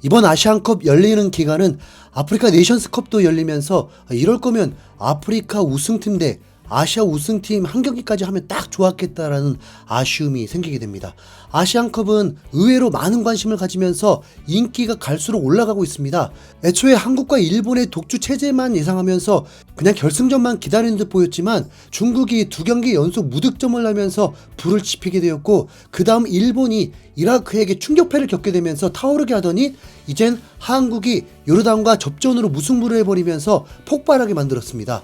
이번 아시안컵 열리는 기간은 아프리카 네이션스컵도 열리면서 이럴 거면 아프리카 우승팀 대 아시아 우승팀 한 경기까지 하면 딱 좋았겠다라는 아쉬움이 생기게 됩니다. 아시안컵은 의외로 많은 관심을 가지면서 인기가 갈수록 올라가고 있습니다. 애초에 한국과 일본의 독주 체제만 예상하면서 그냥 결승전만 기다리는 듯 보였지만 중국이 2경기 연속 무득점을 하면서 불을 지피게 되었고, 그 다음 일본이 이라크에게 충격패를 겪게 되면서 타오르게 하더니 이젠 한국이 요르단과 접전으로 무승부를 해버리면서 폭발하게 만들었습니다.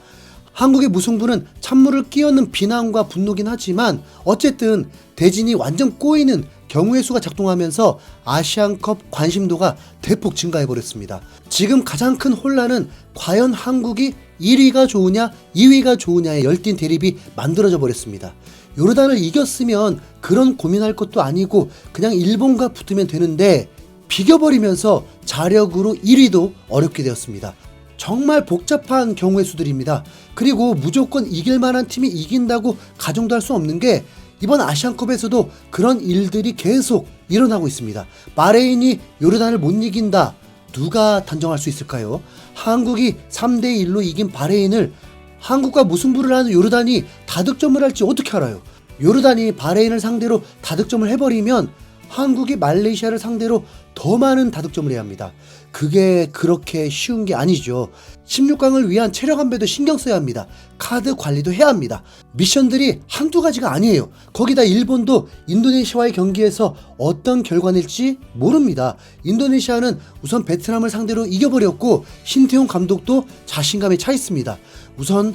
한국의 무승부는 찬물을 끼얹는 비난과 분노긴 하지만 어쨌든 대진이 완전 꼬이는 경우의 수가 작동하면서 아시안컵 관심도가 대폭 증가해버렸습니다. 지금 가장 큰 혼란은 과연 한국이 1위가 좋으냐 2위가 좋으냐의 열띤 대립이 만들어져 버렸습니다. 요르단을 이겼으면 그런 고민할 것도 아니고 그냥 일본과 붙으면 되는데 비겨버리면서 자력으로 1위도 어렵게 되었습니다. 정말 복잡한 경우의 수들입니다. 그리고 무조건 이길 만한 팀이 이긴다고 가정도 할 수 없는 게 이번 아시안컵에서도 그런 일들이 계속 일어나고 있습니다. 바레인이 요르단을 못 이긴다. 누가 단정할 수 있을까요? 한국이 3대1로 이긴 바레인을 한국과 무승부를 하는 요르단이 다득점을 할지 어떻게 알아요? 요르단이 바레인을 상대로 다득점을 해버리면 한국이 말레이시아를 상대로 더 많은 다득점을 해야 합니다. 그게 그렇게 쉬운 게 아니죠. 16강을 위한 체력 안배도 신경 써야 합니다. 카드 관리도 해야 합니다. 미션들이 한두 가지가 아니에요. 거기다 일본도 인도네시아와의 경기에서 어떤 결과낼지 모릅니다. 인도네시아는 우선 베트남을 상대로 이겨버렸고 신태용 감독도 자신감에 차 있습니다. 우선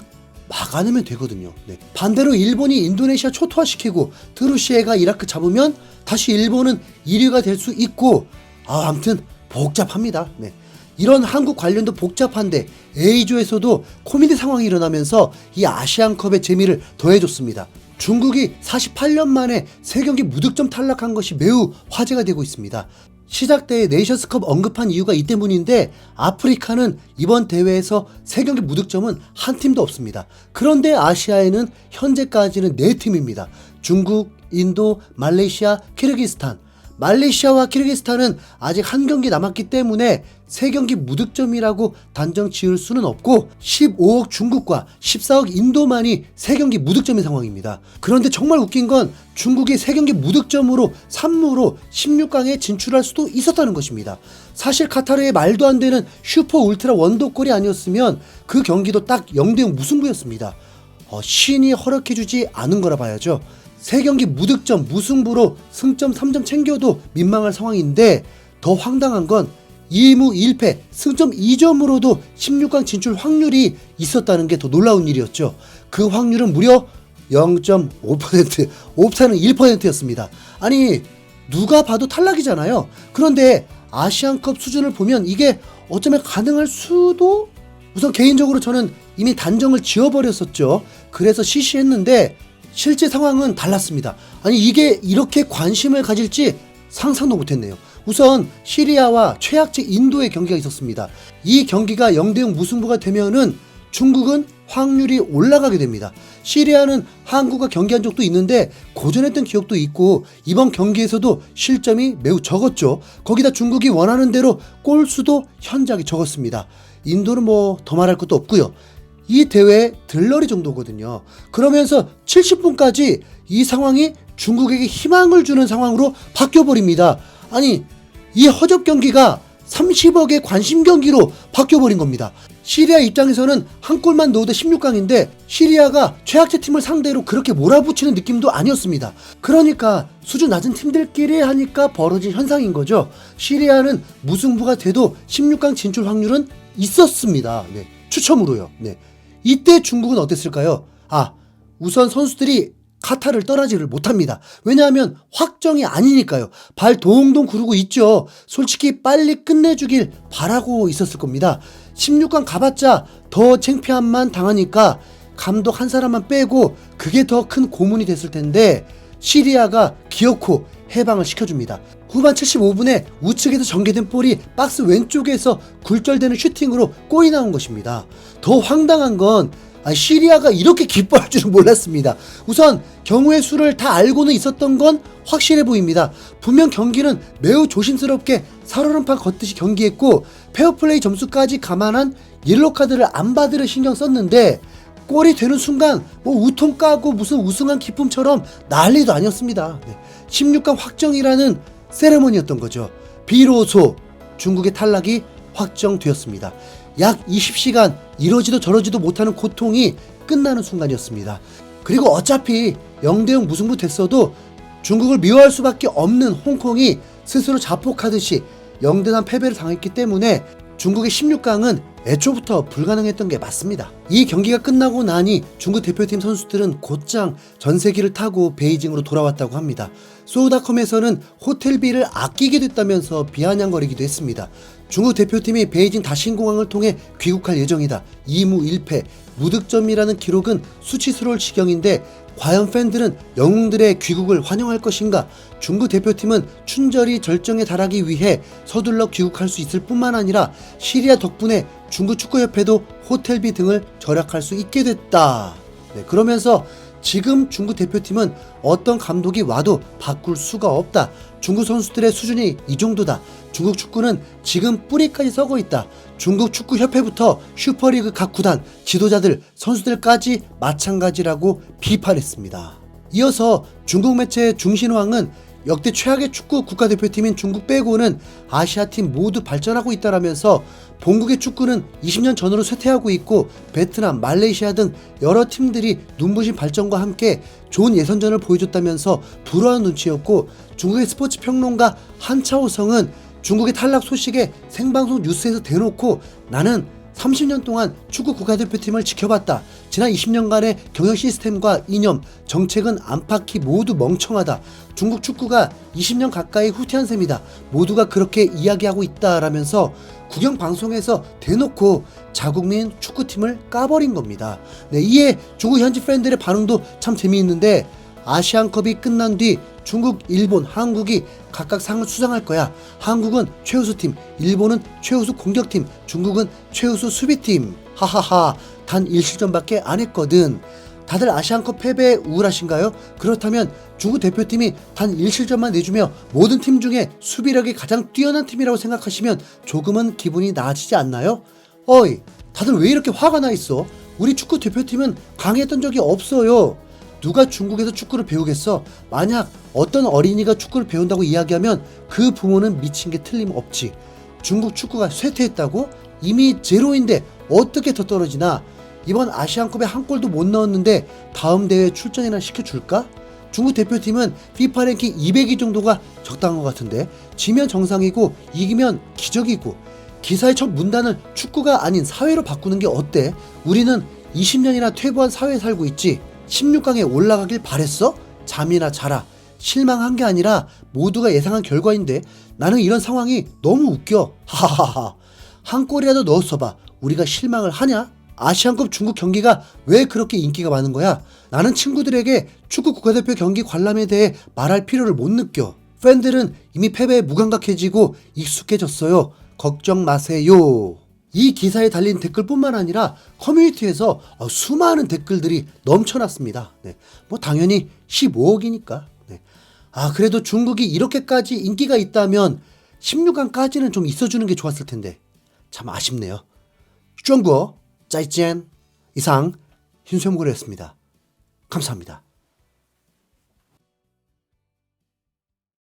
막아내면 되거든요. 네. 반대로 일본이 인도네시아 초토화시키고 드루시에가 이라크 잡으면 다시 일본은 1위가 될 수 있고, 아무튼 복잡합니다. 네. 이런 한국 관련도 복잡한데 A조에서도 코미디 상황이 일어나면서 이 아시안컵의 재미를 더해줬습니다. 중국이 48년 만에 3경기 무득점 탈락한 것이 매우 화제가 되고 있습니다. 시작 때 네이션스컵 언급한 이유가 이 때문인데 아프리카는 이번 대회에서 3경기 무득점은 한 팀도 없습니다. 그런데 아시아에는 현재까지는 4팀입니다. 중국, 인도, 말레이시아, 키르기스탄. 말레이시아와 키르기스탄은 아직 한 경기 남았기 때문에 3경기 무득점이라고 단정 지을 수는 없고 15억 중국과 14억 인도만이 3경기 무득점인 상황입니다. 그런데 정말 웃긴 건 중국이 3경기 무득점으로 3무로 16강에 진출할 수도 있었다는 것입니다. 사실 카타르의 말도 안 되는 슈퍼 울트라 원더골이 아니었으면 그 경기도 딱 0대0 무승부였습니다. 신이 허락해주지 않은 거라 봐야죠. 3경기 무득점 무승부로 승점 3점 챙겨도 민망할 상황인데 더 황당한 건 2무 1패 승점 2점으로도 16강 진출 확률이 있었다는 게 더 놀라운 일이었죠. 그 확률은 무려 0.5%, 옵타는 1%였습니다. 아니 누가 봐도 탈락이잖아요. 그런데 아시안컵 수준을 보면 이게 어쩌면 가능할 수도? 우선 개인적으로 저는 이미 단정을 지어버렸었죠. 그래서 시시했는데 실제 상황은 달랐습니다. 아니 이게 이렇게 관심을 가질지 상상도 못했네요. 우선 시리아와 최약체 인도의 경기가 있었습니다. 이 경기가 0대0 무승부가 되면은 중국은 확률이 올라가게 됩니다. 시리아는 한국과 경기한 적도 있는데 고전했던 기억도 있고 이번 경기에서도 실점이 매우 적었죠. 거기다 중국이 원하는 대로 골수도 현저하게 적었습니다. 인도는 뭐 더 말할 것도 없고요. 이 대회 들러리 정도거든요. 그러면서 70분까지 이 상황이 중국에게 희망을 주는 상황으로 바뀌어버립니다. 아니 이 허접 경기가 30억의 관심 경기로 바뀌어버린 겁니다. 시리아 입장에서는 한 골만 넣어도 16강인데 시리아가 최약체 팀을 상대로 그렇게 몰아붙이는 느낌도 아니었습니다. 그러니까 수준 낮은 팀들끼리 하니까 벌어진 현상인 거죠. 시리아는 무승부가 돼도 16강 진출 확률은 있었습니다. 네, 추첨으로요. 네. 이때 중국은 어땠을까요? 우선 선수들이 카타르를 떠나지를 못합니다. 왜냐하면 확정이 아니니까요. 발 동동 구르고 있죠. 솔직히 빨리 끝내주길 바라고 있었을 겁니다. 16강 가봤자 더 창피함만 당하니까 감독 한 사람만 빼고 그게 더 큰 고문이 됐을 텐데 시리아가 기어코 해방을 시켜줍니다. 후반 75분에 우측에서 전개된 볼이 박스 왼쪽에서 굴절되는 슈팅으로 골이 나온 것입니다. 더 황당한 건 시리아가 이렇게 기뻐할 줄은 몰랐습니다. 우선 경우의 수를 다 알고는 있었던 건 확실해 보입니다. 분명 경기는 매우 조심스럽게 살얼음판 걷듯이 경기했고 페어플레이 점수까지 감안한 옐로 카드를 안 받으려 신경 썼는데 골이 되는 순간 우통 까고 무슨 우승한 기쁨처럼 난리도 아니었습니다. 16강 확정이라는 세레머니였던 거죠. 비로소 중국의 탈락이 확정되었습니다. 약 20시간 이러지도 저러지도 못하는 고통이 끝나는 순간이었습니다. 그리고 어차피 0대0 무승부 됐어도 중국을 미워할 수밖에 없는 홍콩이 스스로 자폭하듯이 0대3 패배를 당했기 때문에 중국의 16강은 애초부터 불가능했던 게 맞습니다. 이 경기가 끝나고 나니 중국 대표팀 선수들은 곧장 전세기를 타고 베이징으로 돌아왔다고 합니다. 소우닷컴에서는 호텔비를 아끼게 됐다면서 비아냥거리기도 했습니다. 중국 대표팀이 베이징 다신공항을 통해 귀국할 예정이다. 2무 1패, 무득점이라는 기록은 수치스러울 지경인데 과연 팬들은 영웅들의 귀국을 환영할 것인가? 중국 대표팀은 춘절이 절정에 달하기 위해 서둘러 귀국할 수 있을 뿐만 아니라 시리아 덕분에 중국 축구협회도 호텔비 등을 절약할 수 있게 됐다. 그러면서 지금 중국 대표팀은 어떤 감독이 와도 바꿀 수가 없다. 중국 선수들의 수준이 이 정도다. 중국 축구는 지금 뿌리까지 썩어 있다. 중국 축구협회부터 슈퍼리그 각 구단, 지도자들, 선수들까지 마찬가지라고 비판했습니다. 이어서 중국 매체의 중신왕은 역대 최악의 축구 국가대표팀인 중국 빼고는 아시아팀 모두 발전하고 있다라면서 본국의 축구는 20년 전으로 쇠퇴하고 있고 베트남, 말레이시아 등 여러 팀들이 눈부신 발전과 함께 좋은 예선전을 보여줬다면서 불우한 눈치였고 중국의 스포츠 평론가 한차오성은 중국의 탈락 소식에 생방송 뉴스에서 대놓고 나는 30년 동안 축구 국가대표팀을 지켜봤다. 지난 20년간의 경영 시스템과 이념, 정책은 안팎이 모두 멍청하다. 중국 축구가 20년 가까이 후퇴한 셈이다. 모두가 그렇게 이야기하고 있다라면서 국영 방송에서 대놓고 자국민 축구팀을 까버린 겁니다. 이에 중국 현지 팬들의 반응도 참 재미있는데 아시안컵이 끝난 뒤 중국, 일본, 한국이 각각 상을 수상할 거야. 한국은 최우수 팀, 일본은 최우수 공격팀, 중국은 최우수 수비팀. 하하하, 단 1실점밖에 안 했거든. 다들 아시안컵 패배에 우울하신가요? 그렇다면 중국 대표팀이 단 1실점만 내주며 모든 팀 중에 수비력이 가장 뛰어난 팀이라고 생각하시면 조금은 기분이 나아지지 않나요? 어이, 다들 왜 이렇게 화가 나 있어? 우리 축구 대표팀은 강했던 적이 없어요. 누가 중국에서 축구를 배우겠어? 만약 어떤 어린이가 축구를 배운다고 이야기하면 그 부모는 미친 게 틀림없지. 중국 축구가 쇠퇴했다고? 이미 제로인데 어떻게 더 떨어지나? 이번 아시안컵에 한 골도 못 넣었는데 다음 대회 출전이나 시켜줄까? 중국 대표팀은 FIFA 랭킹 200위 정도가 적당한 것 같은데 지면 정상이고 이기면 기적이고 기사의 첫 문단을 축구가 아닌 사회로 바꾸는 게 어때? 우리는 20년이나 퇴보한 사회에 살고 있지. 16강에 올라가길 바랬어? 잠이나 자라. 실망한 게 아니라 모두가 예상한 결과인데 나는 이런 상황이 너무 웃겨. 하하하. 한 골이라도 넣었어봐. 우리가 실망을 하냐? 아시안컵 중국 경기가 왜 그렇게 인기가 많은 거야? 나는 친구들에게 축구 국가대표 경기 관람에 대해 말할 필요를 못 느껴. 팬들은 이미 패배에 무감각해지고 익숙해졌어요. 걱정 마세요. 이 기사에 달린 댓글뿐만 아니라 커뮤니티에서 수많은 댓글들이 넘쳐났습니다. 당연히 15억이니까. 그래도 중국이 이렇게까지 인기가 있다면 16강까지는 좀 있어주는 게 좋았을 텐데 참 아쉽네요. 중국 짜이젠 이상 흰수염고래였습니다. 감사합니다.